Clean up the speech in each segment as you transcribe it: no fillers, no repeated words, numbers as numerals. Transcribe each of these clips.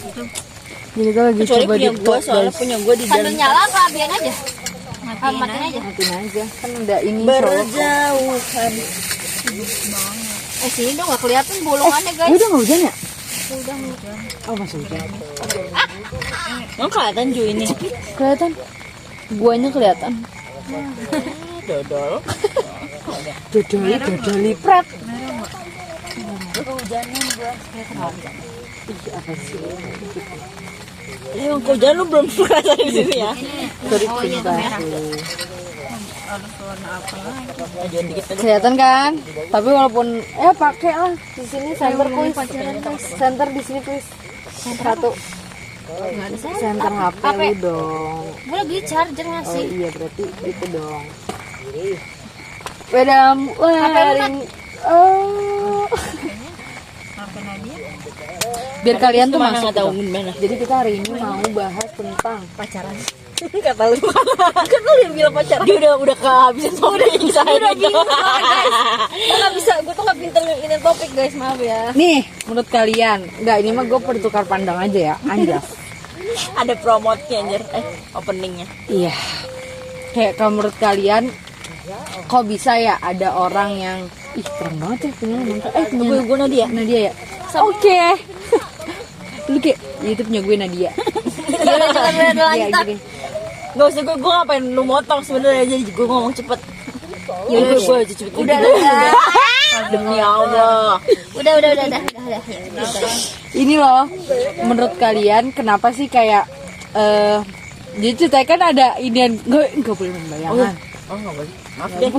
Jadi kita lagi coba punya di gue, soalnya punya gue di Sambil dalam nyala apa biar aja? Matiin aja. matiin aja. Kan ada ini berjauhan. Sini dong nggak kelihatan bolongannya guys. Udah nggak hujan ya? Udah hujan. Oh masih hujan. Emang kelihatan Ju ini? Kelihatan. Guanya kelihatan. Dodol. Dodoli pret. Kehujanan gue. Apa sih? Emang kehujanan lu belum merasa di sini ya? Sorry, Oh iya tuh merah. Kelihatan kan? Tapi walaupun pakai lah di sini center kuis. Center di sini kuis. Satu. Nggak ada saya. Center HP lu dong. Gue lagi charger nggak Oh sih? iya berarti itu dong. Wedam wearing. Oh. Biar kalian tuh masuk tahu gitu. gimana. Jadi kita hari ini mau bahas tentang Pacaran. Kata lu. Kan lu yang bilang pacaran. Dia udah kehabisan topik. Udah bingung guys. Gue nggak bisa, gue tuh nggak pinter ini topik guys, maaf ya. nih menurut kalian. Enggak, ini mah gue bertukar pandang aja ya. Anjas. Ada promotnya anjir, openingnya. Iya. Kayak kalau menurut kalian kok bisa ya ada orang yang keren banget ya punya mantan. Punya Gue Nadia. Nadia ya. Oke. Lu kayak itu punya gue Nadia. Iya udah jangan Iya lanjut. gini. Gak usah, gue ngapain lu motong sebenarnya, jadi gue ngomong cepet. Ya gue aja cepet. Udah. Demi Allah. Udah. Ya, Ini loh, menurut kalian kenapa sih kayak jadi ceritanya kan ada ini nggak boleh membayangkan. Oh nggak boleh. Maaf deh.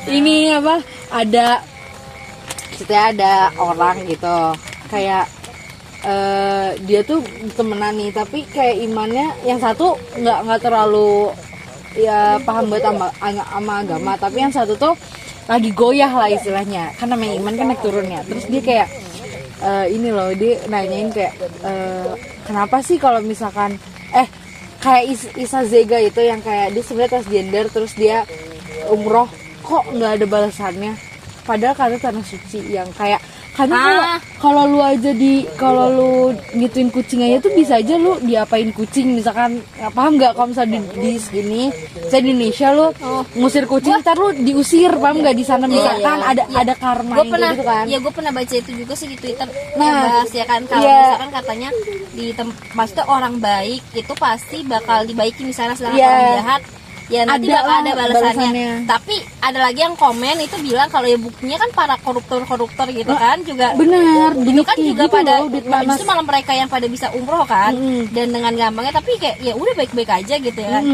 Ini apa? Ceritanya ada orang gitu kayak dia tuh temenan nih, tapi kayak imannya yang satu nggak terlalu ya paham banget sama agama, tapi yang satu tuh lagi goyah lah istilahnya, kan namanya iman kan naik turunnya. Terus dia kayak ini loh, dia nanyain kayak kenapa sih kalau misalkan kayak Isa Zega itu yang kayak dia sebenarnya transgender, terus dia umroh kok nggak ada balasannya, padahal kata tanah suci yang kayak karena kalau lu aja kalau lu gituin kucing aja tuh bisa aja lu diapain kucing, misalkan paham nggak, kalau misalnya di segini saya di Indonesia lu ngusir kucing, ntar lu diusir, paham nggak, di sana misalkan ada karma Gue pernah gitu kan. ya gue pernah baca itu juga sih di Twitter. Nah, bahas ya kan kalau misalkan katanya maksudnya orang baik itu pasti bakal dibaiki misalnya, sedangkan orang jahat ya nanti bakal ada balasannya. Tapi ada lagi yang komen itu bilang kalau ya buktinya kan para koruptor gitu kan juga Bener, itu kan juga gitu pada loh, justru malah mereka yang pada bisa umroh kan, dan dengan gampangnya, tapi kayak ya udah baik-baik aja gitu ya kan.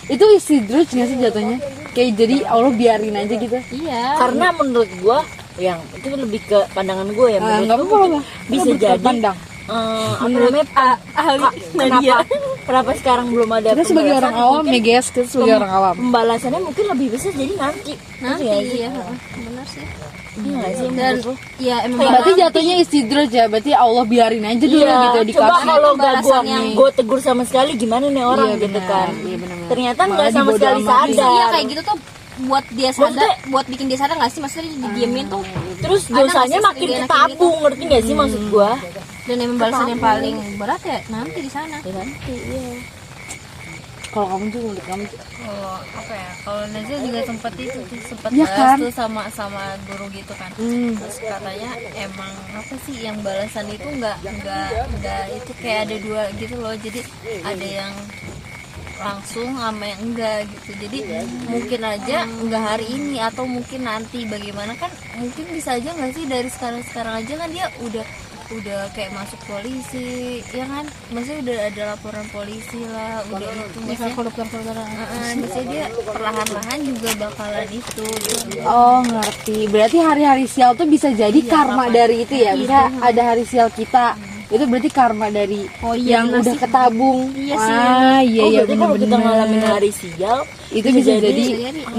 Itu isi drugs nggak sih jatuhnya, kayak jadi Allah biarin aja gitu. Iya, Karena menurut gue yang itu lebih ke pandangan gue ya. Nggak Menurut gue apa-apa, bisa jadi pandang. apa namanya ahli Nadia. Kenapa sekarang belum ada Kita sebagai orang pembalasan? awam ya guys, kita sebagai orang awam. Pembalasannya mungkin lebih besar jadi nanti. iya benar sih. Iya nggak sih? Dan ya emang Berarti jatuhnya istidroj ya, berarti Allah biarin aja dulu Iya, gitu coba dikasih. kalau gak pembalasan yang gue tegur sama sekali gimana nih orang Iya, gitu benar. kan. Iya, benar-benar. Ternyata Malah nggak sama dibodo sekali amatin. sadar. iya kayak gitu tuh buat dia sadar, Maksudnya- buat bikin dia sadar nggak sih, maksudnya didiemin tuh. Terus Ada nggak dosanya sih makin segala ketabung, ngerti gak sih maksud gue? Dan emang balasan yang paling berat ya nanti di sana. Kalau kamu tuh menurut kamu tuh, Kalau apa ya, kalau Nazia juga sempat Iya bahas kan? tuh sama guru gitu kan. Terus katanya emang apa sih yang balasan itu nggak itu kayak ada dua gitu loh, jadi ada yang langsung sama yang enggak gitu. Jadi mungkin aja enggak hari ini atau mungkin nanti, bagaimana kan mungkin bisa aja nggak sih dari sekarang aja kan dia udah kayak masuk polisi ya kan, maksudnya udah ada laporan polisi lah, udah itu maksudnya dia perlahan-lahan juga bakalan itu gitu. oh ngerti. Berarti hari-hari sial tuh bisa jadi karma dari itu ya. Bisa ada hari sial kita. Itu berarti karma dari yang udah ketabung. Iya sih. Iya Oh, iya berarti kalau kita benar-benar. ngalamin hari sial Itu bisa jadi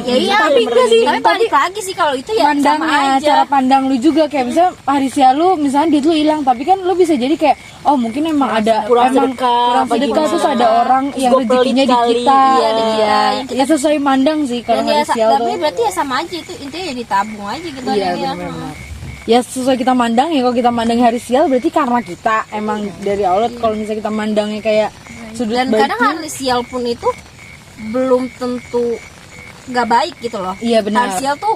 Ya iya, tapi enggak sih, tapi balik lagi sih kalau itu ya sama pandangnya, aja. cara pandang lu juga, kayak misalnya hari sial lu misalnya duit lu hilang, tapi kan lu bisa jadi kayak oh mungkin emang ada kurang emang sedekah, kurang apa sedekah, gimana. terus ada orang Terus yang gua pelit rezekinya di kali. kita. Iya, di kita. Yang kita- Ya sesuai mandang sih kalau Dan ya hari sial tapi tuh. berarti ya sama aja, itu intinya ya ditabung aja gitu Iya ya. benar-benar. ya sesuai kita mandang ya. Kalau kita mandang hari sial berarti karena kita emang dari Allah. Kalau misalnya kita mandangnya kayak sudut Dan baiknya, kadang hari sial pun itu belum tentu nggak baik gitu loh. Iya, benar. Hari sial tuh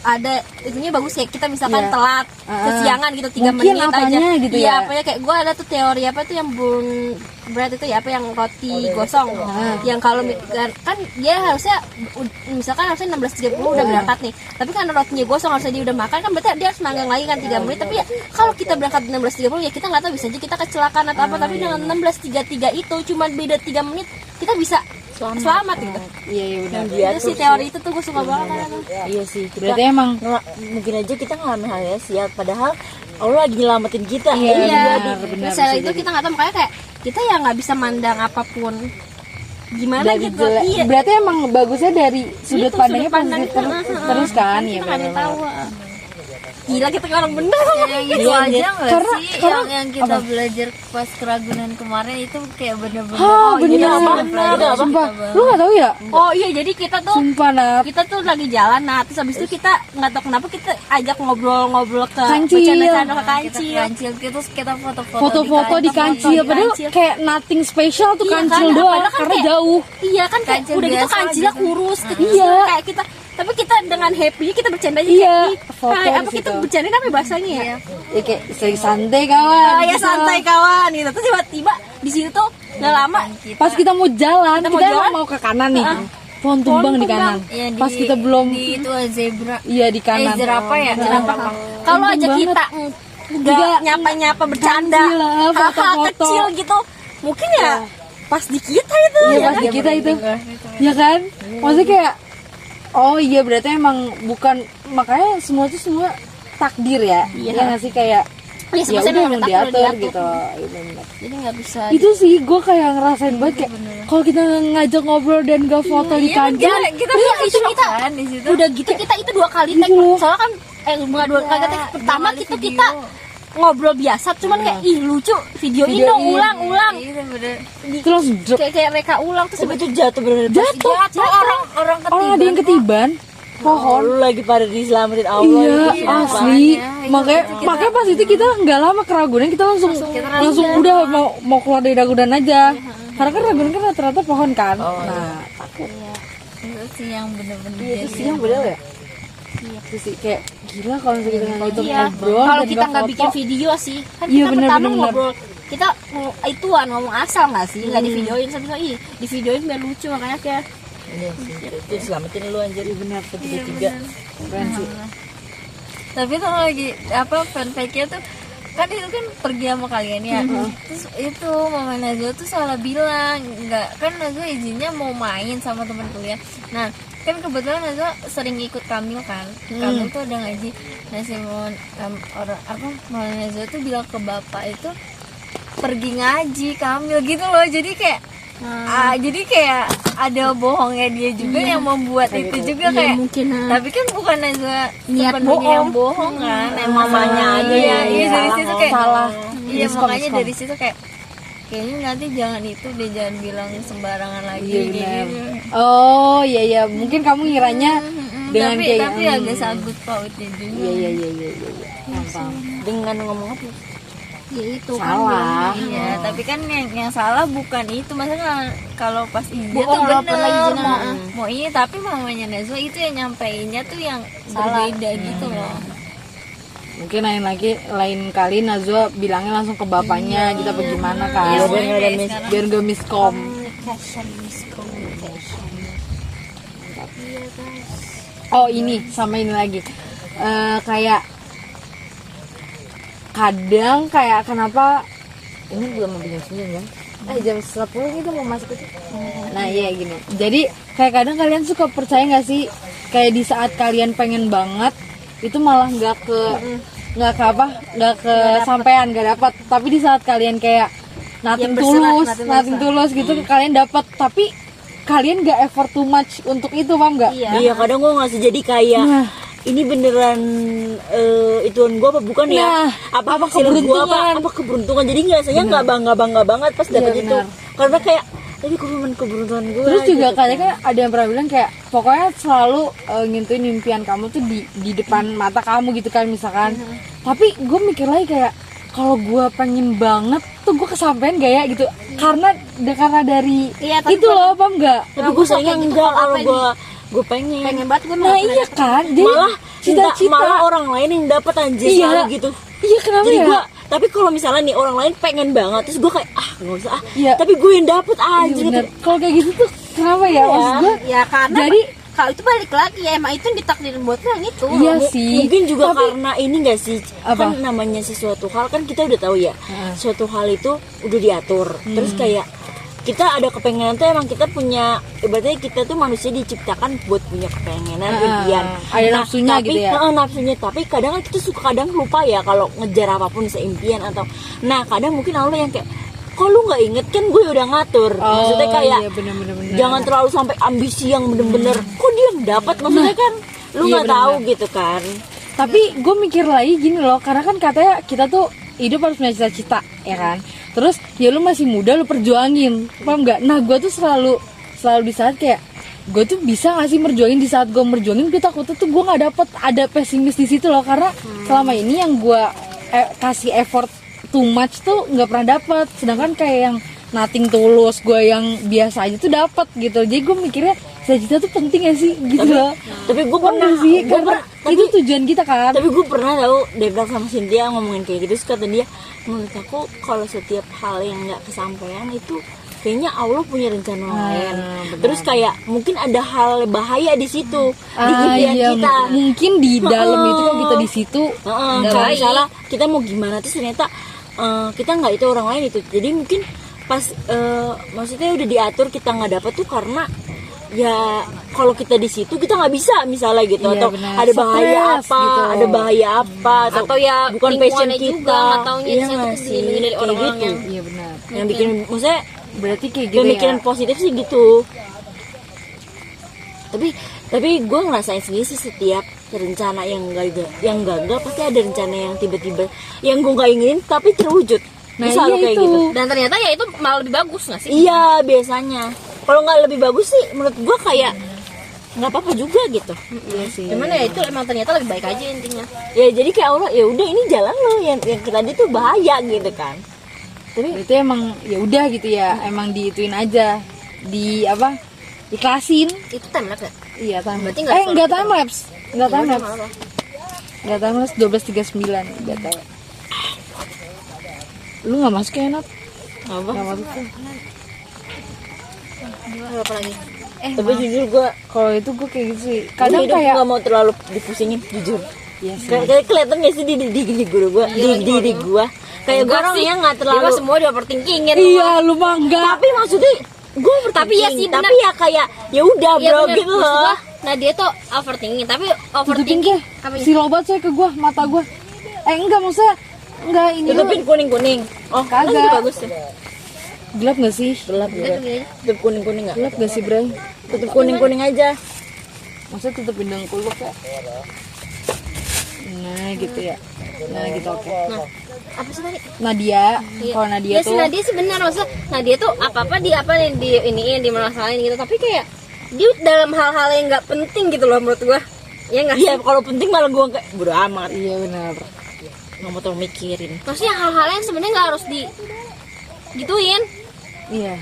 ada itunya bagus ya, kita misalkan Iya. telat kesiangan gitu 3 Mungkin menit apanya aja gitu iya, ya. apanya kayak gue ada tuh teori apa tuh yang bun bread itu ya, apa yang roti gosong yang kalau kan dia harusnya misalkan harusnya 16.30 udah berangkat nih, tapi karena rotinya gosong harusnya dia udah makan kan, berarti dia harus manggang lagi kan 3 menit. Tapi ya kalau kita berangkat 16.30 ya kita nggak tahu, bisa aja kita kecelakaan atau apa, tapi dengan 16.33 itu cuma beda 3 menit kita bisa selamat gitu. Iya iya benar. Itu sih teori itu tuh gue suka banget. Iya sih. Berarti emang Mungkin aja kita ngalamin hal ya sial, padahal Allah lagi nyelamatin kita. Iya, Iya, benar, terus setelah bisa itu jadi. kita nggak tahu, makanya kayak kita ya nggak bisa mandang apapun gimana dari gitu. Iya. berarti emang bagusnya dari sudut Itu, pandangnya sudut pandang positif itu, terus kan kita ya nggak ada yang benar. tahu. Gila kita kayak orang bener. yang itu Iya, aja nggak karena- sih karena- yang kita belajar pas keragunan kemarin itu kayak bener-bener Bener bener sumpah lu nggak tahu ya Oh iya, jadi kita tuh sumpah Nat. kita tuh lagi jalan, nah terus habis itu kita nggak tahu kenapa kita ajak ngobrol-ngobrol ke Kancil. bercanda-bercanda ke kita kancil. kancil terus kita foto-foto di kancil di padahal kancil. kayak nothing special tuh Iya, kancil kan? doang Padahal kan karena kayak- jauh. Iya kan kayak Kancil udah gitu biasa kancilnya aja. kurus kecil Iya. kayak kita, tapi kita dengan happy kita bercanda aja Iya, kayak foto hai, di apa kita situ. bercanda apa bahasanya ya? Ya kayak sering santai kawan. Oh ya gitu. santai kawan gitu. Terus tiba-tiba di situ tuh nggak lama Pas kita mau jalan, Kita kita, mau jalan, emang mau ke kanan nih. Pohon tumbang di kanan. ya, Pas kita belum di itu zebra iya di kanan. jerapah ya jerapah kalau aja banget. kita nggak nyapa-nyapa bercanda Kancil lah, hal-hal foto-foto. kecil gitu mungkin ya pas di kita itu Iya ya pas kan? di kita itu. Ya kan? Maksudnya kayak oh iya berarti emang bukan makanya semua tuh semua takdir ya. Iya nggak sih kayak Iya, ya semua udah udah mau takdir, diatur udah gitu. Iya, bener. Jadi nggak bisa Itu sih gue kayak ngerasain banget kayak kalau kita ngajak ngobrol dan gak foto di kancil kita itu kita kan di situ udah gitu kita itu 2 kali tag Gitu loh. soalnya kan bukan 2 kali tag pertama kita ngobrol biasa cuman kayak ih lucu videoin dong ulang iya bener itu langsung drop. kayak mereka ulang terus Tapi itu jatuh bener-bener Jatuh. orang Orang ada yang ketiban pohon. Lu lagi pada diselamatin Allah Iya, gitu. asli. makanya, Makanya pas itu kita nggak lama ke Ragunan, kita langsung udah mau keluar dari Ragunan aja. Karena kan Ragunan kan rata-rata pohon kan. Nah, takut. itu sih yang bener-bener Itu sih yang bener ya. Itu sih kayak gila kalau misalnya kita nggak itu iya ngobrol kalau dan kita nggak foto. bikin video sih kan Iya, kita bener, pertama bener. ngobrol kita ituan ngomong asal nggak sih nggak di videoin sampai ih di videoin biar lucu makanya kayak Iya sih. Itu diselamatin lu anjir. Iya benar, Tiga-tiga. keren sih. tapi tuh lagi apa fanpage-nya tuh kan itu kan pergi sama kalian ya terus itu Mama Najwa tuh salah bilang nggak kan Najwa izinnya mau main sama teman kuliah nah kan kebetulan Najwa sering ikut Kamil kan Kamil tuh ada ngaji nah si orang apa Mama Najwa tuh bilang ke bapak itu pergi ngaji Kamil gitu loh jadi kayak jadi kayak ada bohongnya dia juga yang membuat itu juga iya, kayak mungkin tapi kan bukan Najwa Niat sepenuhnya yang bohong kan emang mamanya aja iya, yang iya dari situ kayak salah. iya Miskom, makanya miskom. dari situ kayak kayaknya nanti jangan itu deh jangan bilang sembarangan lagi Iya kayak benar. gitu. Oh iya iya, mungkin kamu ngiranya dengan tapi kayak tapi agak sanggup pautnya juga iya. Paham. Dengan ngomong apa? ya itu Salah. iya tapi kan yang salah bukan itu maksudnya kalau pas izinnya Bohong, tuh walaupun lagi bener izin, mau ini tapi mamanya Najwa itu yang nyampeinnya tuh yang berbeda gitu loh Mungkin lain kali Najwa bilangnya langsung ke bapaknya gitu apa gimana kan. Iya, biar nggak ada Biar nggak miskom. Oh ini sama ini lagi. Kayak kadang kayak kenapa ini belum mau jam 9 kan? Jam 10 gitu mau masuk ke Nah iya gini. Jadi kayak kadang kalian suka percaya nggak sih kayak di saat kalian pengen banget itu malah nggak ke sampean nggak dapat. Tapi di saat kalian kayak nothing tulus gitu kalian dapat. Tapi kalian nggak effort too much untuk itu paham nggak? Iya, kadang gue ngasih jadi kayak ini beneran ituan gue apa bukan ya? Nah, apa hasil gua, keberuntungan? apa keberuntungan? Jadi nggak saya nggak bangga banget pas dapet itu. benar. Karena kayak tapi keberuntungan gue. Terus juga gitu katanya kan ada yang pernah bilang kayak pokoknya selalu ngintuin impian kamu tuh di depan mata kamu gitu kan misalkan. Tapi gue mikir lagi kayak kalau gue pengen banget tuh gue kesampean gak ya gitu. Karena dari Iya, tapi itu loh, paham nggak? Tapi gue sayang enggak kalau gue pengen. pengen banget gue Nah iya kan, jadi Malah cita-cita. malah orang lain yang dapat anjir Iya. selalu gitu. Iya kenapa Jadi ya? gue, tapi kalau misalnya nih orang lain pengen banget, terus gue kayak nggak usah Iya. tapi gue yang dapet Iya aja gitu. bener. Kalau kayak gitu tuh kenapa ya? Maksud gue ya karena jadi kalau itu balik lagi ya emang itu yang ditakdirin buat lo yang itu. iya sih. Mungkin juga Tapi- karena ini gak sih, Apa? kan namanya sesuatu hal kan kita udah tahu ya, suatu hal itu udah diatur. Terus kayak kita ada kepengenan tuh emang kita punya, ibaratnya kita tuh manusia diciptakan buat punya kepengenan, impian. Ada nafsunya tapi, gitu ya. Nafsunya, tapi kadang kan kita suka kadang lupa ya kalau ngejar apapun seimpian atau, nah kadang mungkin Allah yang kayak, kok lu nggak inget kan gue udah ngatur. Maksudnya kayak iya, bener. jangan terlalu sampai ambisi yang bener-bener kok dia yang dapat, maksudnya kan lu iya, nggak tahu bener-bener. gitu kan. Tapi gue mikir lagi gini loh, karena kan katanya kita tuh hidup harus punya cita-cita, ya kan? Terus ya lu masih muda, lu perjuangin, paham nggak? Nah gue tuh selalu di saat kayak gue tuh bisa nggak sih merjuangin, di saat gue merjuangin gue takutnya tuh gue nggak dapet, ada pesimis di situ loh, karena selama ini yang gue kasih effort too much tuh nggak pernah dapet, sedangkan kayak yang nothing tulus gue yang biasa aja tuh dapet gitu. Jadi gue mikirnya cita-cita tuh penting gak sih gitu loh. Tapi gue Paham pernah nggak sih, gua karena per- itu tujuan kita kan. tapi gue pernah tahu Debra sama Cynthia ngomongin kayak gitu, terus kata dia, menurut aku kalau setiap hal yang nggak kesampaian itu kayaknya Allah punya rencana lain. benar. Terus kayak mungkin ada hal bahaya di situ, di impian iya, kita. mungkin di dalam itu kan kita di situ. Kalau misalnya kita mau gimana terus ternyata kita nggak itu orang lain itu. Jadi mungkin pas maksudnya udah diatur kita nggak dapet tuh karena ya kalau kita di situ kita nggak bisa misalnya gitu, Iya, atau benar. ada bahaya Stres apa gitu. ada bahaya apa Atau ya bukan passion lingkungannya kita juga nggak taunya iya di situ nggak sih dilindungi dari kayak orang-orang gitu Iya benar. yang bikin maksudnya Berarti kayak gitu pemikiran ya. positif sih gitu. Tapi gue ngerasain sendiri sih setiap rencana yang gagal pasti ada rencana yang tiba-tiba yang gue nggak inginin tapi terwujud. Nah, Selalu iya kayak itu. gitu. Dan ternyata ya itu malah lebih bagus nggak sih? Iya biasanya. Kalau nggak lebih bagus sih menurut gue kayak nggak apa-apa juga gitu. Iya sih. Cuman ya itu emang ternyata lebih baik aja intinya. Ya jadi kayak Allah ya udah ini jalan lo yang tadi tuh bahaya gitu kan. Tapi Itu emang ya udah gitu ya, emang diituin aja, di apa? Ikhlasin. Itu time lapse ya? Iya time Berarti lapse. nggak Enggak time lapse. Enggak time lapse. Apa? Enggak time lapse 12.39 BTW. Lu enggak masuk ya, Nat? apa? Enggak masuk tuh. Apa lagi? Tapi jujur gue Kalau itu gue kayak gitu sih. Kadang hidup kayak nggak mau terlalu dipusingin jujur. iya sih. Kayak kelihatan gak sih di guru gue, di diri gue. Kayak gue orangnya nggak Dia terlalu. mah semua dia overthinkingin. Iya, lu mah enggak. Tapi maksudnya gue Tapi ya sih, benar. tapi ya kayak ya udah Iya bro bener, gitu maksud loh. gua, nah dia tuh overthinking, tapi Tutupin overthinking ke apa si lobat saya ke gua, mata gua. Enggak maksudnya enggak ini lu Tutupin kuning. Oh Kagak. kan juga bagus tuh. gelap gak sih? Gelap Udah juga. tuh gini aja. Tutup kuning nggak? Gelap gak sih, Bray? Tutup kuning aja. Maksudnya tutupin dengkul lu kayak. Nah, gitu ya. Nah, gitu oke. Nah, apa sih tadi? Nadia, Iya. kalau Nadia Ya, tuh si Nadia sih benar, maksudnya Nadia tuh apa-apa di apa nih di iniin di masalahin gitu, tapi kayak dia dalam hal-hal yang nggak penting gitu loh menurut gua. Ya nggak sih? Iya kalau penting malah gue kayak bodo amat. iya benar. Nggak mau terlalu mikirin. Maksudnya hal-hal yang sebenarnya nggak harus di gituin. Iya.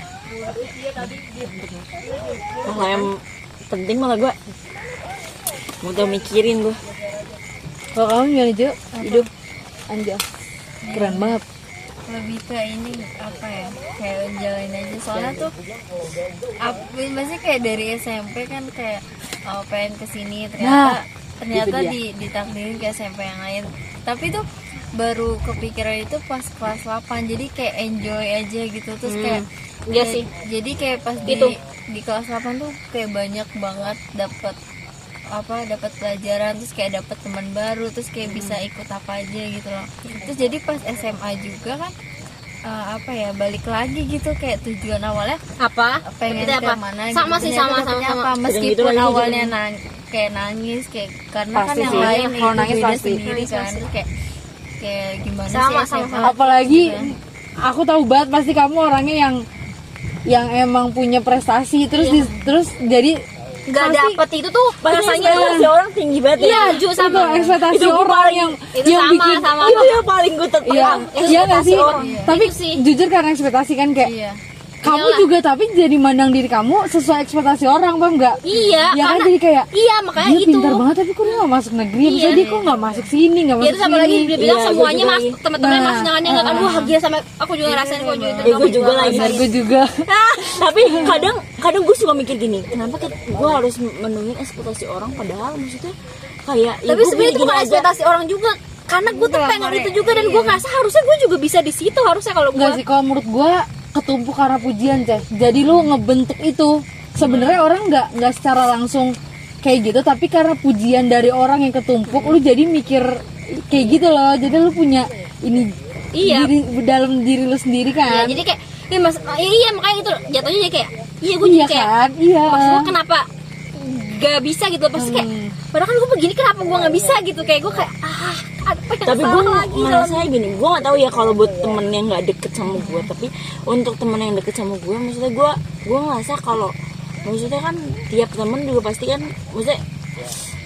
Hal yang penting malah gue mau terlalu mikirin gue. Kalau kamu gimana, Jo? Hidup anjas. Keren banget. Lebih ke ini apa ya, kayak jalanin aja soalnya tuh biasanya kayak dari SMP kan kayak pengen kesini Nah, ternyata itu dia. ditakdirin ke SMP yang lain, tapi tuh baru kepikiran itu pas kelas 8 jadi kayak enjoy aja gitu terus kayak Iya kayak- sih. jadi kayak pas Gitu. di kelas 8 tuh kayak banyak banget dapat pelajaran, terus kayak dapat teman baru, terus kayak bisa ikut apa aja gitu loh. Terus jadi pas SMA juga kan balik lagi gitu kayak tujuan awalnya Apa? pengen Maksudnya ke mana Sama gitu. sih, Ternyata sama dapetnya sama. apa, Sering meskipun gitu lagi awalnya kayak nangis kayak karena Pasti kan yang sih. lain Kalau itu nangis beda pasti. sendiri Nangis kan. pasti. Kayak gimana Sama, sih sama, SMA? sama. Apalagi Iya. aku tahu banget pasti kamu orangnya yang yang emang punya prestasi terus terus jadi nggak pasti- dapet itu tuh rasanya ekspektasi orang tinggi banget iya Ju itu sama ekspektasi Itu orang paling- yang itu yang sama bikin sama itu yang paling gue iya tertekan iya nggak sih tapi Itu sih. jujur karena ekspektasi kan kayak Iya. kamu Iyalah. juga tapi jadi mandang diri kamu sesuai ekspektasi orang paham nggak iya ya kan karena jadi kayak iya makanya dia itu pintar banget tapi kok dia nggak masuk negeri Iya. misalnya dia kok nggak masuk sini nggak ya masuk itu sama lagi sini dia bilang Iya, semuanya gua mas juga teman-temannya Nah, mas jangannya nggak kan wah gila sama aku juga ngerasain kok Ju itu gue juga lagi. benar gue juga Tapi kadang gue suka mikir gini, kenapa gue harus menuhin ekspektasi orang padahal maksudnya kayak ya tapi gua sebenarnya itu gini-gini bukan aja. ekspektasi orang juga karena gue tuh pengen itu juga dan gue ngerasa harusnya gue juga bisa di situ harusnya kalau nggak gue sih kalau menurut gue ketumpuk karena pujian Ceh jadi lu ngebentuk itu sebenarnya orang nggak secara langsung kayak gitu tapi karena pujian dari orang yang ketumpuk lu jadi mikir kayak gitu loh jadi lu punya ini Iya. diri dalam diri lu sendiri ya, kan jadi kayak iya makanya itu jatuhnya jadi kayak iya gue iya jadi kayak kan iya maksud lo kenapa gak bisa gitu pasti kayak padahal kan gue begini kenapa gue nggak bisa gitu kayak gue kayak apa yang Tapi gue salah lagi dalam merasa gini, gue gak tahu ya kalau buat temen yang nggak deket sama gue, tapi untuk temen yang deket sama gue, maksudnya gue ngerasa kalau maksudnya kan tiap temen juga pasti kan maksudnya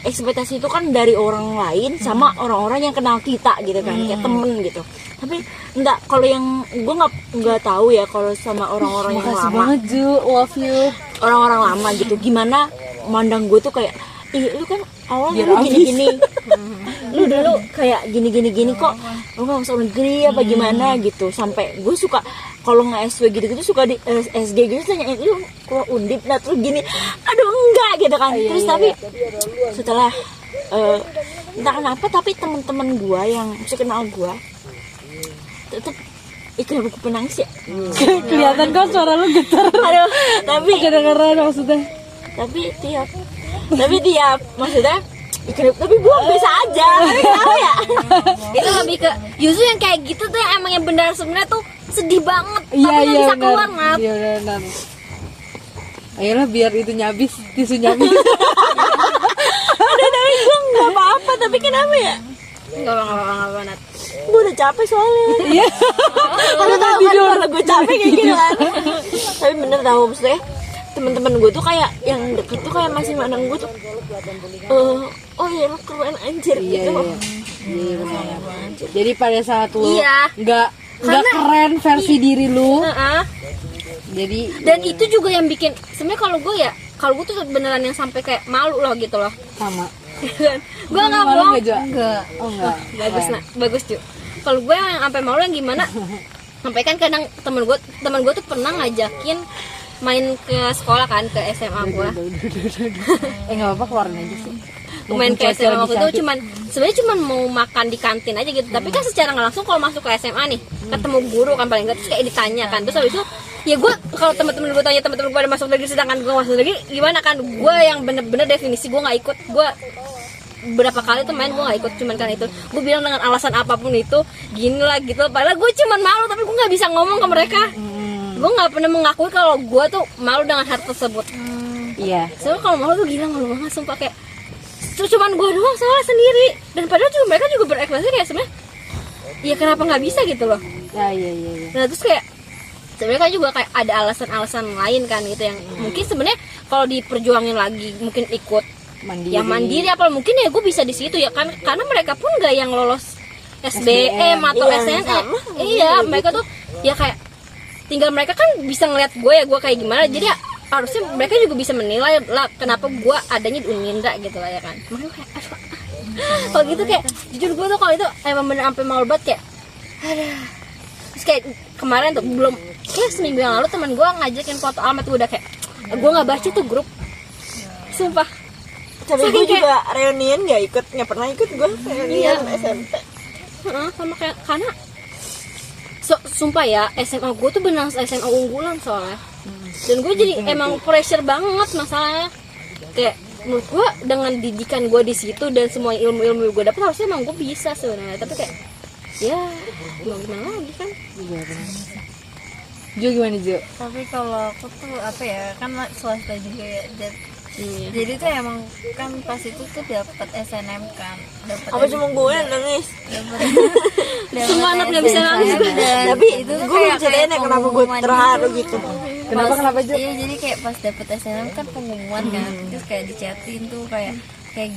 ekspektasi itu kan dari orang lain sama orang-orang yang kenal kita gitu kan kayak temen gitu. Tapi enggak kalau yang gue nggak tahu ya kalau sama orang-orang yang makasih lama, banget Ju love you orang-orang lama gitu gimana mandang gue tuh kayak ih lu kan awalnya lu gini-gini lu dulu kayak gini kok lu nggak masuk negeri apa gimana gitu sampai gue suka kalau nggak SW gitu suka di SG gitu tanyain lu kok undip nah terus gini aduh enggak gitu kan terus tapi setelah entah kenapa tapi teman-teman gue yang masih kenal gue tetap kenapa gue penangis ya kelihatan kok suara lu getar aduh tapi kedengeran maksudnya tapi tiap maksudnya tapi gue bisa aja tapi kenapa ya itu lebih ke justru yang kayak gitu tuh yang emang yang benar sebenarnya tuh sedih banget iya tapi nggak iya bisa benar keluar Nat. iya benar ayolah biar itu nyabis tisu nyabis tapi gue nggak apa-apa tapi kenapa ya nggak apa Nat. gue udah capek soalnya iya ada tahu kan kalau gue capek kayak gitu kan tapi bener tau maksudnya teman-teman gue tuh kayak yang deket tuh kayak masih mandang gue tuh oh ya lo keren anjir iya gitu iya jadi pada saat lu Iya. nggak Karena- keren versi diri lu Heeh. jadi dan itu juga yang bikin sebenarnya kalau gue tuh beneran yang sampai kayak malu loh gitu loh sama gue nggak malu bohong nggak Jo? enggak oh enggak bagus nak bagus cuy kalau gue yang sampai malu yang gimana sampai kan kadang temen gue tuh pernah ngajakin main ke sekolah kan ke SMA gue nggak apa-apa keluarin aja sih main ke Mumpung cuaca SMA lagi waktu itu cantik. sebenarnya cuman mau makan di kantin aja gitu tapi kan secara nggak langsung kalau masuk ke SMA nih ketemu guru kan paling nggak terus kayak ditanya kan terus habis itu ya gue kalau teman-teman gue tanya teman-teman gue ada masuk negeri sedangkan gue masuk negeri gimana kan gue yang bener-bener definisi gue nggak ikut gue berapa kali tuh main gue nggak ikut cuman kan itu gue bilang dengan alasan apapun itu gini lah gitu padahal gue cuman malu tapi gue nggak bisa ngomong ke mereka gue nggak pernah mengakui kalau gue tuh malu dengan hal tersebut iya soalnya kalau malu tuh gila malu banget sumpah kayak cuman gue doang salah sendiri dan padahal juga mereka juga berekspresi kayak sebenarnya ya kenapa nggak bisa gitu loh ya iya nah terus kayak sebenarnya kan juga kayak ada alasan-alasan lain kan gitu yang mungkin sebenarnya kalau diperjuangin lagi mungkin ikut mandiri yang mandiri apa mungkin ya gue bisa di situ ya kan karena mereka pun nggak yang lolos SBM atau Iya, SNM sama. iya mereka tuh ya kayak tinggal mereka kan bisa ngeliat gue ya gue kayak gimana jadi ya, harusnya mereka juga bisa menilai lah kenapa gue adanya di Uninda gitu lah ya kan makanya kayak aduh kalau gitu kayak jujur gue tuh kalau itu emang bener sampai malu banget kayak aduh terus kayak kemarin tuh belum kayak seminggu yang lalu teman gue ngajakin foto alamat gue udah kayak gue nggak baca tuh grup sumpah tapi Saking gue kayak- juga reunian nggak pernah ikut gue reunian SMP sama kayak karena sumpah ya SMA gue tuh benar SMA unggulan soalnya dan gue jadi emang pressure banget masalahnya kayak menurut gue dengan didikan gue di situ dan semua ilmu-ilmu gue dapet harusnya emang gue bisa sebenarnya tapi kayak ya mau gimana lagi kan iya benar Jo gimana Jo Tapi kalau aku tuh apa ya kan swasta juga ya jadi tuh emang kan pas itu tuh dapat SNM kan dapat apa cuma gue yang nangis semua anak nggak bisa nangis dan tapi itu tuh gue belum ceritain ya kenapa gue pengumuman terharu gitu. gitu Kenapa Ju? Iya, jadi kayak pas dapet SNM kan pengumuman kan, terus kayak dichatin tuh kayak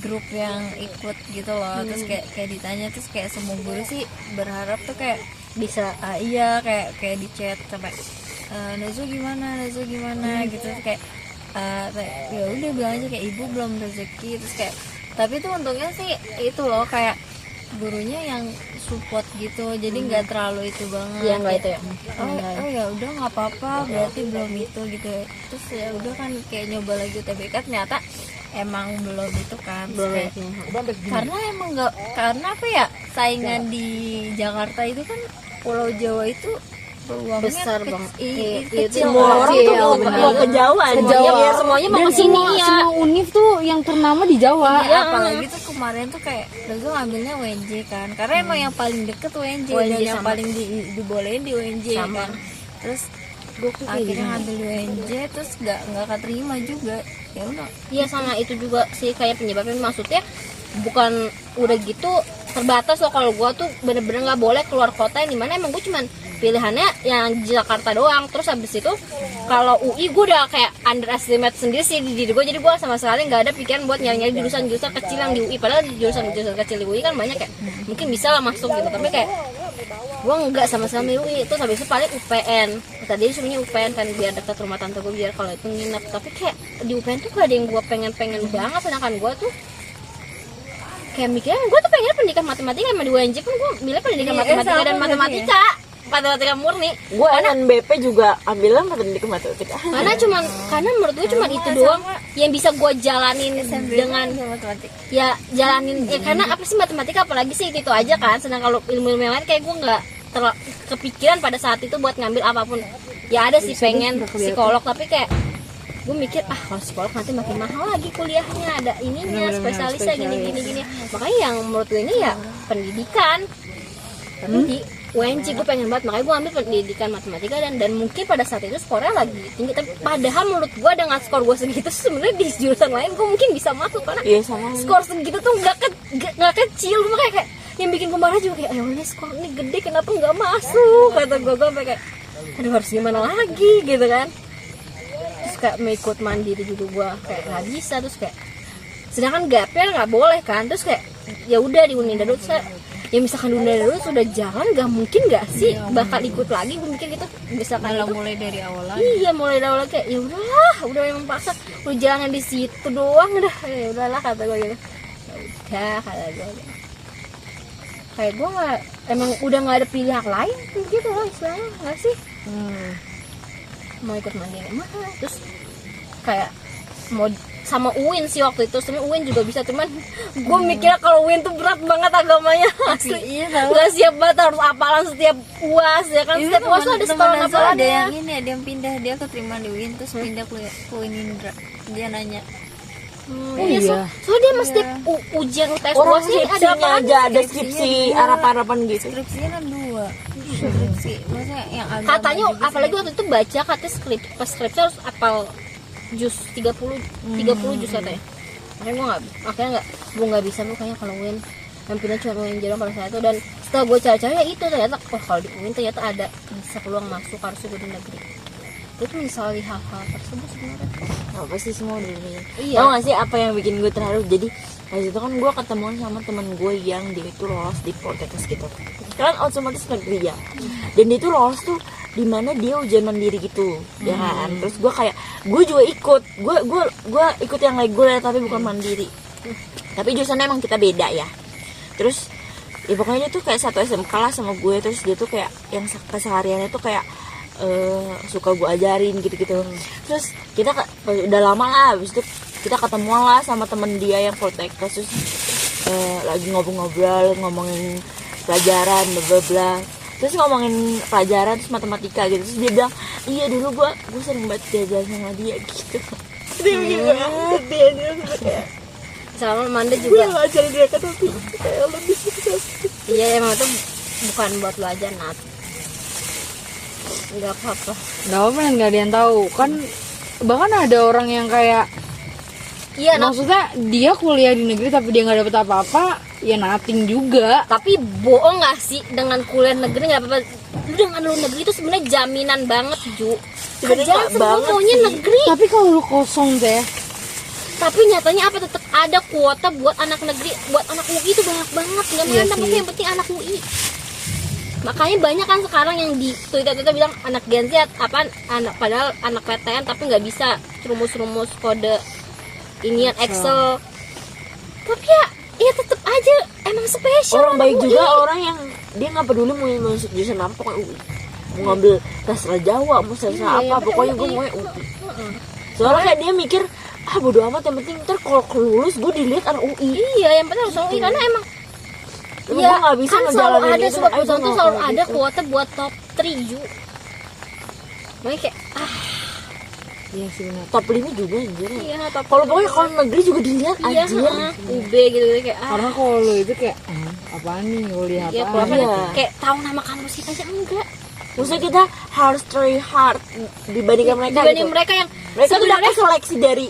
grup yang ikut gitu loh, terus kayak ditanya, terus kayak semua guru sih berharap tuh kayak bisa iya kayak di chat sampai Nazo gimana gitu, terus kayak ya udah bilang aja kayak ibu belum rezeki, terus kayak tapi tuh untungnya sih itu loh kayak gurunya yang support gitu, jadi nggak terlalu itu banget. Iya nggak itu ya. Oh ya udah nggak apa-apa, berarti belum itu gitu. Terus ya udah kan kayak nyoba lagi UTBK, ternyata emang belum itu kan. Belum Kayak, ya. karena emang nggak, karena apa ya, saingan di Jakarta itu kan Pulau Jawa itu peluangnya Besar banget. kecil Semua kan. orang Kecil, tuh benar. mau ke Jawa. Ke Jawa. Iya, semuanya mau Dan ke sini ya. semua univ tuh yang ternama di Jawa. Iya, apalagi tuh kemarin tuh kayak Rezo ngambilnya UNJ kan, karena emang yang paling deket UNJ, dan yang sama. paling dibolehin di UNJ kan. Terus akhirnya ngambil UNJ, terus nggak keterima juga, ya udah. Iya sama itu juga sih kayak penyebabnya, maksudnya bukan udah gitu terbatas loh. Kalau gue tuh bener-bener nggak boleh keluar kota, yang dimana emang gue cuman pilihannya yang Jakarta doang. Terus habis itu kalau UI gue udah kayak underestimate sendiri sih di diri gue, jadi gue sama sekali nggak ada pikiran buat nyari-nyari jurusan-jurusan kecil yang di UI, padahal jurusan-jurusan kecil di UI kan banyak kayak mungkin bisa lah masuk gitu, tapi kayak gue nggak sama sekali UI. Terus habis itu paling UPN, tadi suruhnya UPN kan biar dekat rumah tante gue, biar kalau itu nginep. Tapi kayak di UPN tuh gak ada yang gue pengen banget, sedangkan gue tuh kayak mikirnya gue tuh pengen pendidikan matematika, sama di UNJ pun gue milih pendidikan matematika dan matematika murni. Gue NBP juga ambilnya pendidikan matematika. Karena menurut gue cuma itu doang yang bisa gue jalanin dengan matematika. ya jalanin ya, karena apa sih matematika, apalagi sih itu aja kan. Sedangkan kalau ilmu yang lain kayak gue nggak kepikiran pada saat itu buat ngambil apapun. Ya ada sih pengen psikolog, tapi kayak gue mikir kalau psikolog nanti makin mahal lagi kuliahnya, ada ininya spesialisnya gini. Makanya yang menurut gue ini ya pendidikan. Tapi di UNJ gue pengen banget, makanya gue ambil pendidikan matematika, dan mungkin pada saat itu skornya lagi tinggi. Tapi padahal menurut gue dengan skor gue segitu sebenarnya di jurusan lain gue mungkin bisa masuk, karena skor segitu tuh nggak kecil. Gue kayak yang bikin gue marah juga kayak, ini skor ini gede kenapa nggak masuk, kata gue sampai kayak aduh harus gimana lagi gitu kan. Terus kayak mau ikut mandiri juga gue kayak nggak bisa. Terus kayak sedangkan gapnya nggak boleh kan. Terus kayak ya udah di Unida dulu, ya misalkan Unida dulu sudah jalan, nggak mungkin nggak sih bakal ikut lagi, gue mikir gitu. Misalkan itu Mulai dari awal lagi. iya mulai dari awal kayak ya udah memang paksa udah jalannya di situ doang, udah ya udahlah kata gue gitu. Ya udah kata gue kayak gue nggak, emang udah nggak ada pilihan lain gitu loh istilahnya, nggak sih. Mau ikut mandiri mah, terus kayak mau sama UIN sih waktu itu. Sebenarnya UIN juga bisa, cuman gue mikirnya kalau UIN tuh berat banget agamanya, asli. Iya, tahu. Nggak siap banget, harus hafalan setiap UAS ya kan. Setiap UAS tuh ada setoran ada hafalannya. yang pindah, dia keterima di UIN terus pindah ke Unindra. Dia nanya, Iya, soalnya dia mesti ujian UTS Orang UAS ini ada skripsinya apa? aja ada skripsi harapan gitu. skripsinya kan 2 skripsi, maksudnya yang agama Katanya juga apalagi waktu itu baca katanya skripsi harus apal jus 30 jus katanya. Makanya gue nggak bisa tuh kayaknya kalau UIN. Yang pindah cuma UIN Jalan pada saat itu, dan setelah gue cari-cari ya itu ternyata kalau di UIN ternyata ada bisa peluang masuk, harus gue di negeri. Itu menyesali hal-hal tersebut sebenarnya. Apa sih semua udah ini? Iya. Tahu nggak sih apa yang bikin gue terharu? Jadi waktu itu kan gue ketemuan sama teman gue yang dia itu lolos di Poltekkes gitu. Kan otomatis negeri ya. Dan dia itu lolos tuh di mana dia ujian mandiri gitu, ya kan. Terus gue kayak gue juga ikut. Gue ikut yang reguler tapi bukan mandiri. Tapi jurusannya emang kita beda ya. Terus ya pokoknya dia tuh kayak satu SMK lah sama gue. Terus dia tuh kayak yang kesehariannya tuh kayak suka gue ajarin gitu-gitu. Terus kita udah lama lah, habis itu kita ketemuan lah sama temen dia yang Poltekkes. Terus lagi ngobrol-ngobrol, ngomongin pelajaran bla bla bla. Terus ngomongin pelajaran terus matematika gitu. Terus dia bilang, iya dulu gue sering banget jajan sama dia gitu. Dia bilang dia kayak Sama Manda gue juga. ngajarin dia kan, tapi kayak lebih sukses. Iya emang itu bukan buat lo aja Nat. Nggak apa-apa. Nggak apa-apa, nggak ada yang tahu kan. Bahkan ada orang yang kayak Iya Nat. maksudnya dia kuliah di negeri tapi dia nggak dapet apa-apa, ya nothing juga. Tapi bohong nggak sih dengan kuliah negeri nggak apa-apa. Lu dengan lu negeri itu sebenarnya jaminan banget Ju. sebenarnya Jangan nggak semua banget maunya sih. negeri. Tapi kalau lu kosong deh, Tapi nyatanya apa, tetap ada kuota buat anak negeri, buat anak UI itu banyak banget. Nggak Iya mandang, sih. tapi yang penting anak UI. Makanya banyak kan sekarang yang di Twitter bilang anak Gen Z apa anak, padahal anak PTN tapi nggak bisa rumus-rumus kode inian Excel. Tapi ya tetap aja emang spesial. Orang baik anak juga UI. orang yang dia nggak peduli mau masuk jurusan apa, pokoknya UI. Mau ngambil sastra Jawa, mau sastra apa, pokoknya gue mau UI. Soalnya kayak dia mikir, bodo amat, yang penting ntar kalau lulus gue dilihat anak UI. Iya, yang penting harus UI karena emang Gue ya nggak bisa kan selalu ngejalanin ada itu, sebab ayo itu sama selalu kayak ada gitu. kuota buat top 3 Ju. Makanya kayak iya sih benar. Top 5 juga anjir. iya top. Kalau pokoknya kalau negeri juga dilihat iya, anjir. UB gitu kayak Karena kalau lu itu kayak apaan nih kuliah Iya, apaan? kalau Iya. kayak tahu nama kampus kita aja enggak. Maksudnya kita harus try hard dibandingkan mereka Dibanding gitu. mereka yang Mereka tuh udah sebenarnya seleksi dari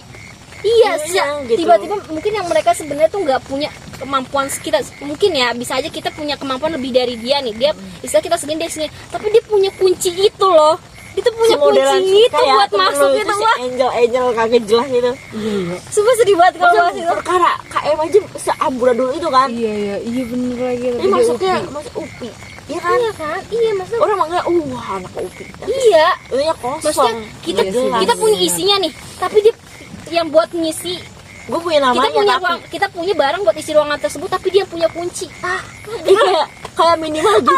iya, gitu. tiba-tiba mungkin yang mereka sebenarnya tuh nggak punya kemampuan kita, mungkin ya bisa aja kita punya kemampuan lebih dari dia nih. Dia istilah kita segini dia sini, tapi dia punya kunci itu loh. Dia tuh punya modelan kunci itu kayak buat temen masuk lu gitu si wah. Angel kagak jelas gitu. Sumpah sedih banget kalau bahas Maksudnya itu. perkara KM aja seambulan dulu itu kan. Iya bener lagi. Ini masuknya masuk UPI. Iya kan? Iya kan? Iya maksudnya. Orang manggilnya anak UPI. Iya. Itunya kosong. Maksudnya kita Iya sih, kita punya benar. isinya nih, tapi dia yang buat ngisi Gue punya namanya kita punya tapi ruang, kita punya barang buat isi ruangan tersebut, tapi dia punya kunci. kayak minimal gitu.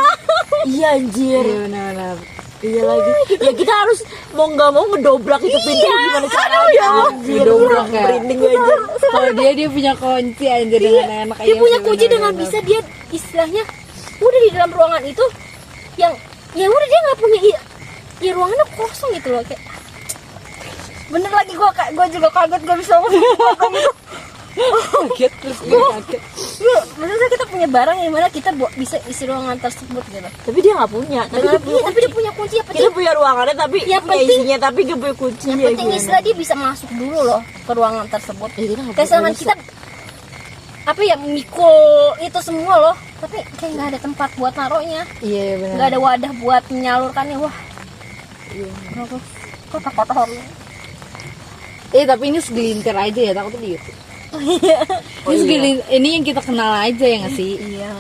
Iya anjir. Iya benar. Iya lagi. Ya kita harus mau nggak mau ngedobrak itu pintu gimana caranya. Ngedobrak ya. Merinding aja. Kalau dia punya kunci anjir dengan enak. Dia punya kunci dengan bisa dia istilahnya udah di dalam ruangan itu yang ya udah dia nggak punya ya ruangannya kosong gitu loh kayak bener lagi gue juga kaget gak bisa ngomong gitu. kaget terus gue kaget. Ya, maksudnya kita punya barang yang mana kita bisa isi ruangan tersebut gitu. Tapi dia nggak punya. Tapi dia punya kunci ya Kita penting. punya ruangannya tapi Yang punya penting- isinya tapi gak punya kunci. Yang penting istilah dia bisa masuk dulu loh ke ruangan tersebut. Ya, kita nggak Kayak sedangkan bisa. kita apa ya mikul itu semua loh, tapi kayak nggak ada tempat buat naruhnya, Iya benar. nggak ada wadah buat menyalurkannya. Wah, kotor-kotor. Tapi ini segelintir aja ya, takutnya di YouTube. Ini segelintir, ini yang kita kenal aja ya nggak sih? Iya.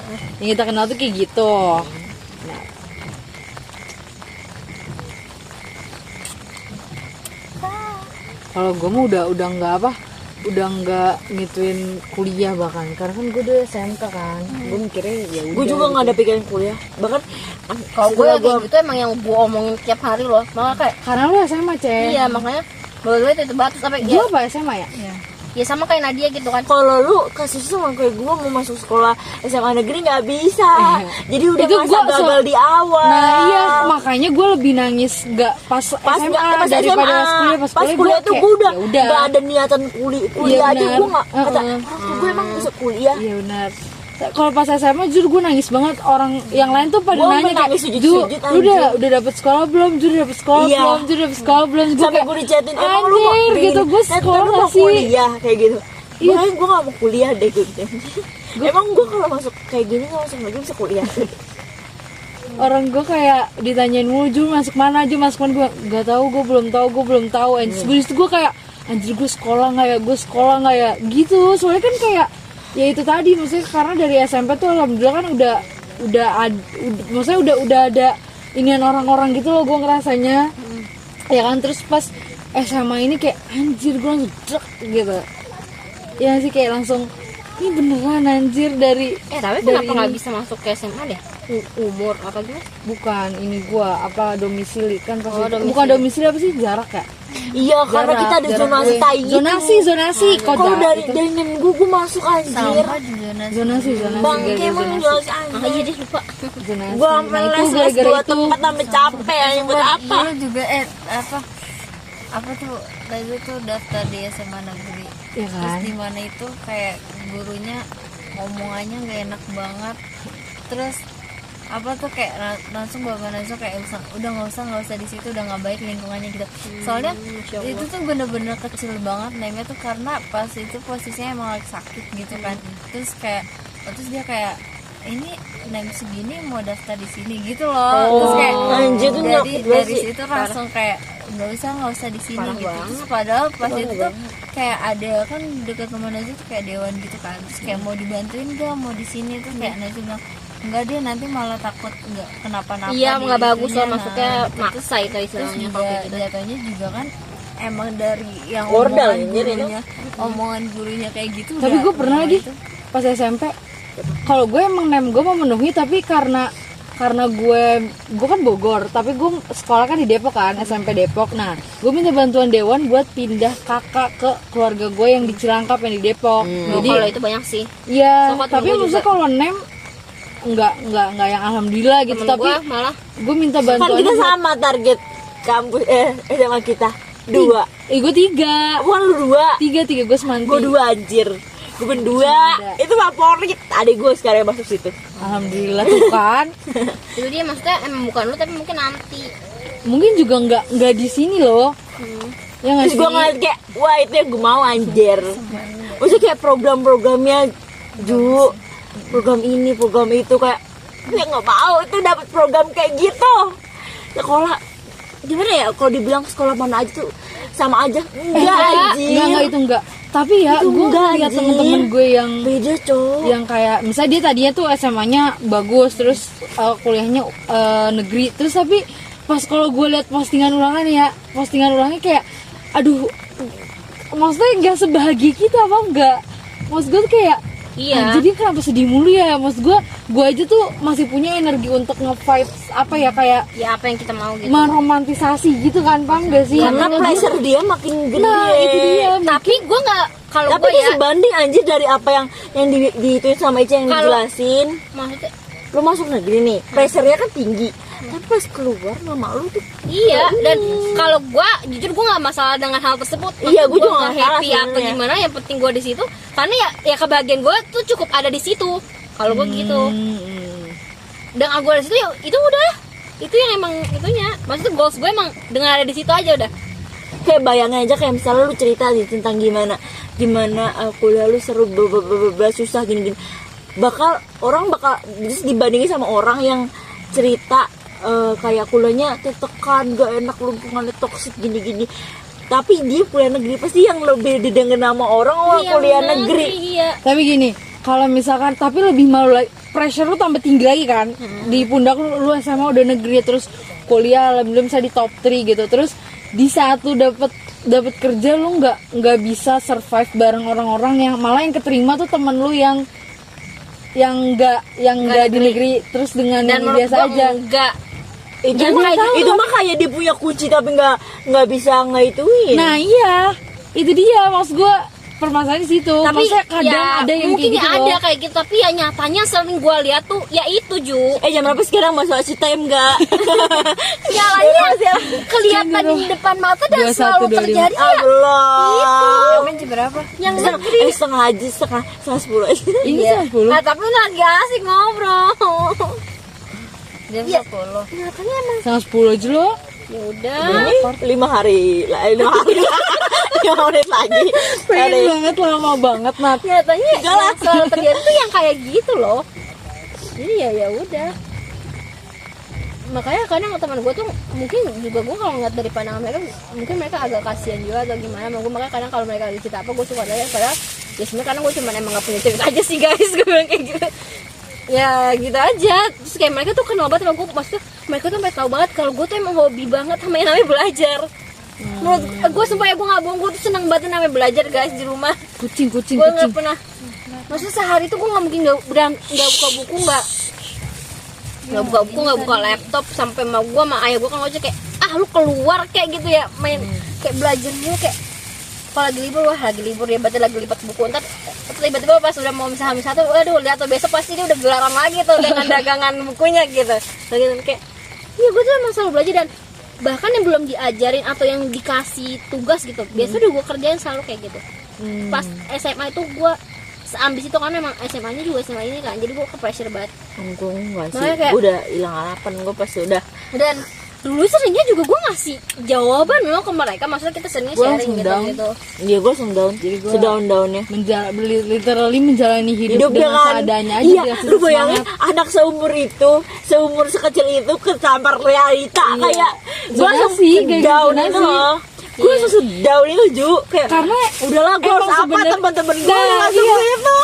Yang kita kenal tuh kayak gitu. Nah. Kalau gue mah udah nggak apa, udah nggak ngituin kuliah bahkan, karena kan gue udah SMK kan, gue mikirnya ya udah. Gue juga nggak ada pikiran kuliah. Bahkan Kalau gue kayak gitu emang yang gue omongin tiap hari loh, makanya kayak Karena lu SMA cek. iya makanya baru itu batu sampai Gue ya, apa SMA ya? ya sama kayak Nadia gitu kan. kalau lu kasus sama kayak gue mau masuk sekolah SMA negeri nggak bisa. Jadi udah Itu masa gua gagal di awal. Nah iya, makanya gue lebih nangis nggak pas SMA pas daripada SMA. pas Pas kuliah, kuliah tuh gue udah ya nggak ada niatan kuliah aja. benar. Gue nggak kata gue emang bisa kuliah. Iya benar. Kalau pas SMA jujur gue nangis banget, orang yang lain tuh pada Gua nanya kayak nangis Ju, sujud-sujud, lu udah dapet sekolah belum? Ju udah dapet sekolah Iya. belum? Ju udah dapet sekolah belum? Gue Sampai kayak gue dicatin emang lu mau anjir gitu, gue sekolah lu mau gak sih? kuliah kayak gitu. Makanya gue gak mau kuliah deh gitu. Emang gue kalau masuk kayak gini gak masuk lagi bisa kuliah. Orang gue kayak ditanyain mulu, Ju masuk mana? Ju masuk mana? Gue gak tahu, gue belum tahu. Anjir gue kayak anjir gue sekolah nggak ya gitu. Soalnya kan kayak ya itu tadi, maksudnya karena dari SMP tuh alhamdulillah kan maksudnya udah ada inian orang-orang gitu loh gue ngerasanya. Ya kan, terus pas SMA ini kayak anjir gue langsung drek gitu. Ya sih kayak langsung ini beneran anjir dari Tapi dari kenapa nggak ini. bisa masuk ke SMA deh? Umur apa gitu? Bukan ini gua apa domisili kan pas Oh, itu. domisili. Bukan domisili apa sih, jarak ya? Iya karena Jarak, kita ada jarak zonasi gue. tai gitu. Zonasi kok Kalau dari itu. nenek gue masuk anjir. Sampah juga nasi. Zonasi Bangke gara-gara emang zonasi. zonasi anjir. Iya deh lupa. Zonasi. Gue sampai Nah, itu les gara-gara dua itu. tempat sampai capek yang buat apa? Dulu juga apa tuh kayak gitu daftar di SMA negeri. Ya Terus kan? di mana itu kayak gurunya omongannya nggak enak banget. Terus apa tuh kayak langsung kayak udah nggak usah di situ, udah nggak baik lingkungannya gitu. Soalnya itu tuh bener-bener kecil banget namanya tuh karena pas itu posisinya emang lagi sakit gitu kan. Terus dia kayak ini nem segini mau daftar di sini gitu loh. Terus kayak anjir tuh nyakit banget dari sih. situ langsung kayak nggak usah di sini gitu. Terus padahal pas itu tuh kayak ada kan dekat rumah Najwa tuh kayak dewan gitu kan, terus kayak mau dibantuin nggak, mau di sini tuh kayak Najwa bilang enggak deh, nanti malah takut nggak kenapa-napa. Iya, di nggak bagus itunya. loh, maksudnya maksa itu Terus istilahnya juga kalau kayak gitu. jatuhnya juga kan emang dari yang Bordal, omongan gurunya kayak gitu. Tapi gue pernah lagi itu. pas SMP, kalau gue emang nem gue memenuhi, tapi karena gue kan Bogor, tapi gue sekolah kan di Depok kan, SMP Depok. Nah, gue minta bantuan dewan buat pindah kakak ke keluarga gue yang di Cilangkap yang di Depok. Jadi Kalau itu banyak sih. iya, Sama tapi temen gua maksudnya juga. kalau nem nggak yang alhamdulillah gitu. Temen Tapi gue malah gue minta Kan bantuan. kita sama target kampus SMA kita 2. Gue 3. Bukan lu 2. 3 gue semanti. Gue 2 anjir. Gue ben 2. Itu favorit adik gue sekarang yang masuk situ. Alhamdulillah tuh kan. itu dia, maksudnya emang bukan lu tapi mungkin nanti. Mungkin juga nggak di sini loh. Ya nggak Terus sih? gue ngeliat kayak wah itu yang gue mau anjir. Maksudnya kayak program-programnya Ju, program ini program itu kayak ya nggak mau itu dapat program kayak gitu. Sekolah gimana ya, kalau dibilang sekolah mana aja tuh sama aja enggak anjir. Enggak itu enggak. Tapi ya Itu gue enggak, lihat anjir. temen-temen gue yang Beda cowok. yang kayak misalnya dia tadinya tuh SMA-nya bagus, terus kuliahnya negeri, terus tapi pas kalau gue lihat postingan ulangannya kayak aduh, maksudnya nggak sebahagia kita apa enggak. Maksud gue tuh kayak Iya. jadi kenapa sedih mulu ya. Maksud gue aja tuh masih punya energi untuk nge-vibes apa ya, kayak Ya apa yang kita mau gitu. meromantisasi gitu kan, paham gak sih? Karena pleasure dia makin gede. Nah itu dia. Tapi gue nggak, kalau Tapi gue itu ya, sebanding anjir dari apa yang diituin sama Ica yang Kalau- dijelasin. maksudnya Lu masuk negeri nih, pressure-nya kan tinggi. Tapi pas keluar nama lu tuh iya. Dan kalau gue jujur gue nggak masalah dengan hal tersebut. Iya, gua juga nggak nggak salah happy atau sebenarnya. gimana. Yang penting gue di situ, karena ya kebahagiaan gue tuh cukup ada di situ. Kalau gue gitu. Dan gue di situ ya itu udah. Itu yang emang itunya. Maksudnya goals gue emang dengan ada di situ aja udah. kayak bayangin aja kayak misalnya lu cerita nih tentang gimana kuliah lu seru susah gini-gini, orang bakal terus dibandingin sama orang yang cerita kayak kuliahnya tertekan, gak enak, lingkungannya toksik gini-gini, tapi dia kuliah negeri pasti yang lebih didengar nama orang kuliah negeri. Iya. Tapi gini, kalau misalkan tapi lebih malu lagi, pressure lu tambah tinggi lagi kan. Di pundak lu SMA udah negeri, terus kuliah alhamdulillah bisa di top 3 gitu. Terus di saat lu dapet kerja, lu nggak bisa survive bareng orang-orang yang malah yang keterima tuh temen lu yang nggak di negeri, terus dengan Dan yang menurut biasa gue aja. enggak. Itu mah kayak dia punya kunci tapi nggak bisa ngituin. Nah iya, itu dia maksud gue, permasalahan di situ. Tapi Maksudnya kadang ya, ada yang mungkin kayak gitu ada loh. kayak gitu, tapi ya nyatanya sering gue lihat tuh ya itu Ju. Jam berapa sekarang masuk aksi time nggak? Nyalanya kelihatan di depan mata dan 21, selalu 25. terjadi ya. Allah. Jam berapa? Yang setengah aja setengah 10 aja. Ini 10. Nah, tapi lagi asik ngobrol. Jam Iya. 10. Nyatanya emang Setengah 10 aja loh. ya udah. 5 hari 5 menit lagi. Pengen banget, lama banget Nat. Nyatanya yang selalu terjadi tuh yang kayak gitu loh. Jadi ya udah. Makanya kadang teman gue tuh mungkin juga gue kalau ngeliat dari pandangan mereka mungkin mereka agak kasihan juga atau gimana. Makanya kadang kalau mereka lagi cerita apa gue suka aja, padahal ya sebenarnya kadang gue cuma emang gak punya cerita aja sih guys, gue bilang kayak gitu. Ya gitu aja. Terus kayak mereka tuh kenal banget sama gue, maksudnya mereka tuh sampai tahu banget kalau gue tuh emang hobi banget sama yang namanya belajar. Menurut gue sumpah ya, gue gak bohong, gue tuh seneng banget namanya belajar guys di rumah. Kucing. Gue nggak pernah, maksudnya sehari tuh gue nggak mungkin nggak buka buku, nggak buka buku, nggak buka laptop, sampai mau gue sama ayah gue kan ngoceh kayak lu keluar kayak gitu ya, main kayak belajar mulu, kayak kalau lagi libur ya berarti lagi lipat buku, ntar tiba-tiba pas udah mau misal satu, waduh lihat tuh besok pasti dia udah gelaran lagi tuh dengan dagangan bukunya gitu. Kayak iya gue tuh emang selalu belajar, dan bahkan yang belum diajarin atau yang dikasih tugas gitu biasa udah gue kerjain selalu kayak gitu. Pas SMA itu gue seambis itu, karena emang SMA-nya juga SMA ini kan, jadi gue ke pressure banget. Gue enggak sih. Makanya kayak- Gue udah hilang harapan gue pas udah. Dan dulu seringnya juga gue ngasih jawaban loh ke mereka, maksudnya kita seringnya Gua sharing langsung down. gitu. Iya gue langsung down. Jadi gua- Sedown-daunnya. Literally menjalani hidup dengan dengan seadanya aja. iya, dikasih lu bayangin semangat. anak seumur itu, seumur sekecil itu ketampar realita kayak gue langsung Zonasi, kayak down zonasi. itu loh. Gue langsung down itu Ju, kayak Karena udahlah gue emang harus apa sebenernya- teman-teman gue Nah, langsung iya. gitu.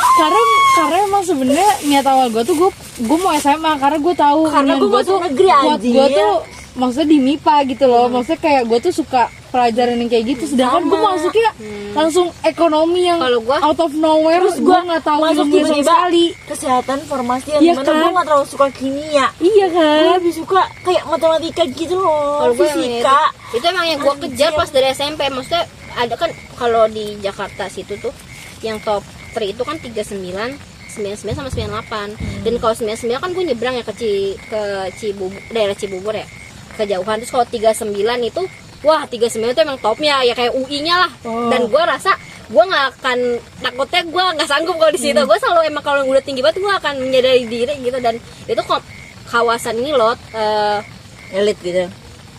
karena emang sebenarnya niat awal gue tuh gue mau SMA karena gue tahu Karena niat gua gua masuk tuh negeri, buat anjir. gue tuh maksudnya di MIPA gitu loh, maksudnya kayak gue tuh suka pelajaran yang kayak gitu, sedangkan gue masuknya langsung ekonomi yang Kalau gua- out of nowhere, Terus gue gue nggak tahu masuk ilmu sama tiba-tiba sekali. kesehatan formasi yang Iya dimana kan? gue gak terlalu suka kimia. Iya Gue kan? lebih suka kayak matematika gitu loh, Kalau gue yang fisika. itu emang yang gue kejar pas dari SMP, maksudnya ada kan kalau di Jakarta situ tuh yang top 3 itu kan 39, 99 sama 98. Dan kalau 99 kan gue nyebrang ya ke Cibubur, daerah Cibubur ya, kejauhan. Terus kalau 39 itu wah 39 itu emang topnya ya, kayak UI-nya lah. Dan gue rasa gue nggak akan, takutnya gue nggak sanggup kalau di situ. Gue selalu emang kalau udah tinggi banget gue akan menyadari diri gitu. Dan itu kok kawasan ini loh Elit gitu.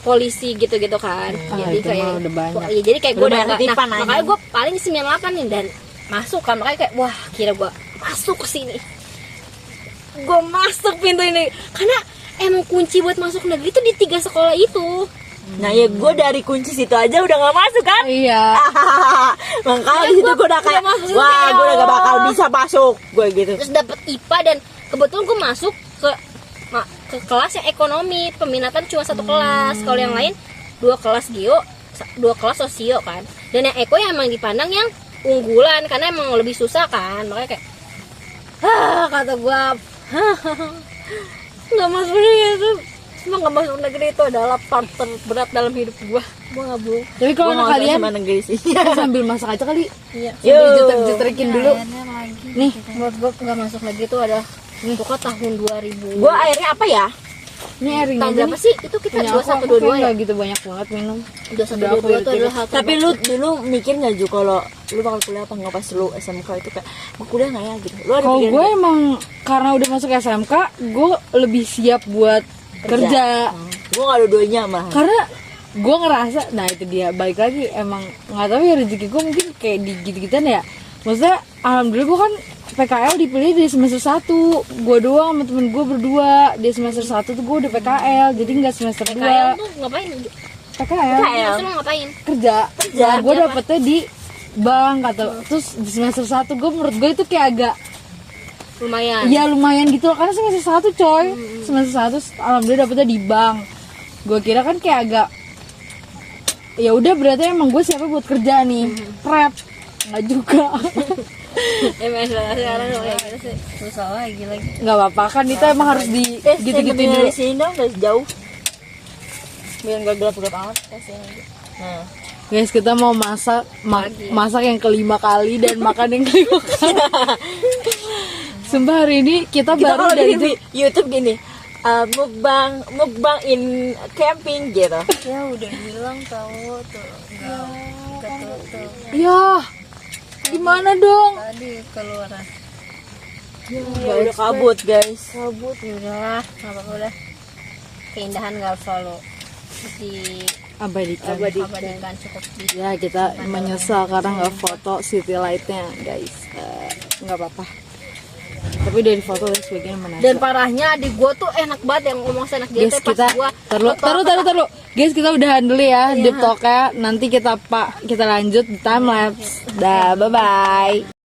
polisi gitu-gitu kan. Jadi itu kayak mah udah banyak. iya, jadi kayak gue Udah udah banyak nggak- titipan nah, aja. makanya gue paling 98 nih dan masuk kan, makanya kayak wah kira gue masuk ke sini, gue masuk pintu ini karena emang kunci buat masuk negeri itu di 3 sekolah itu. Nah ya gue dari kunci situ aja udah gak masuk kan. Iya. Makanya Ya, di situ gua gue udah kayak udah masuk, wah kayak, gue udah gak bakal Allah. bisa masuk gue gitu. Terus dapet IPA dan kebetulan gue masuk ke kelas yang ekonomi, peminatan cuma 1 kelas. Kalau yang lain 2 kelas geo, 2 kelas sosio kan. Dan yang eko yang emang dipandang yang unggulan karena emang lebih susah kan. Makanya kayak kata gue nggak masuk negeri itu, cuma nggak masuk negeri itu adalah part terberat dalam hidup gue nggak bohong. Tapi kalau Gue gak kalian sama negeri sih. sambil masak aja kali, Iya. sambil jutek-jutekin dulu. Nih menurut gue nggak masuk negeri itu ada itu kan tahun 2000. Gue airnya apa ya? Ini airing tahun aja berapa nih. sih? Itu kita Punya aku 2122 ya. nggak gitu banyak banget minum. 2122 itu adalah hal Tapi lu dulu mikir gak Ju kalau lu bakal kuliah apa nggak pas lu SMK itu kayak mau kuliah nggak ya gitu? Lu ada Kalau pikiran gue nggak? emang karena udah masuk SMK, gue lebih siap buat kerja. Gue gak dua-duanya mah. Karena gue ngerasa, nah itu dia balik lagi emang nggak tahu ya rezeki gue mungkin kayak di gitu-gituan ya. Maksudnya alhamdulillah gue kan PKL dipilih di semester 1. Gue doang sama temen gue berdua di semester 1 tuh gue udah PKL, jadi nggak semester 2. PKL tuh ngapain? PKL Terus lu ngapain? kerja. Nah, gue dapetnya di bank kata. Terus di semester 1 gue menurut gue itu kayak agak Lumayan. ya lumayan gitu loh, karena semester 1 coy. Semester 1 alhamdulillah dapetnya di bank. Gue kira kan kayak agak ya udah berarti emang gue siapa buat kerja nih. Prep nggak juga. Emang sekarang kayak gitu sih. Susah lagi. Nggak apa-apa kan itu emang harus di gitu-gituin dulu. Dari sini dong, dari jauh. Biar gak gelap-gelap amat kasih. Nah, Guys, kita mau masak masak yang kelima kali dan makan yang kelima kali. Sumpah hari ini kita kita baru kalau dari di YouTube gini, mukbang in camping gitu. Ya udah bilang tahu tuh nggak ketutup ya gimana dong? tadi keluaran. Ya udah kabut guys. Kabut udah, nggak apa-apa udah. Keindahan nggak selalu Abadikan. diabadikan, cukup di. Ya kita menyesal karena nggak foto city lightnya guys. Nggak apa-apa. Tapi dari foto dari sebagian menarik. Dan parahnya adik gue tuh enak banget yang ngomong senak dia Guys tuh pas kita gue taruh. Guys kita udahan dulu ya deep talk-nya. Nanti kita lanjut di time lapse. Dah bye bye.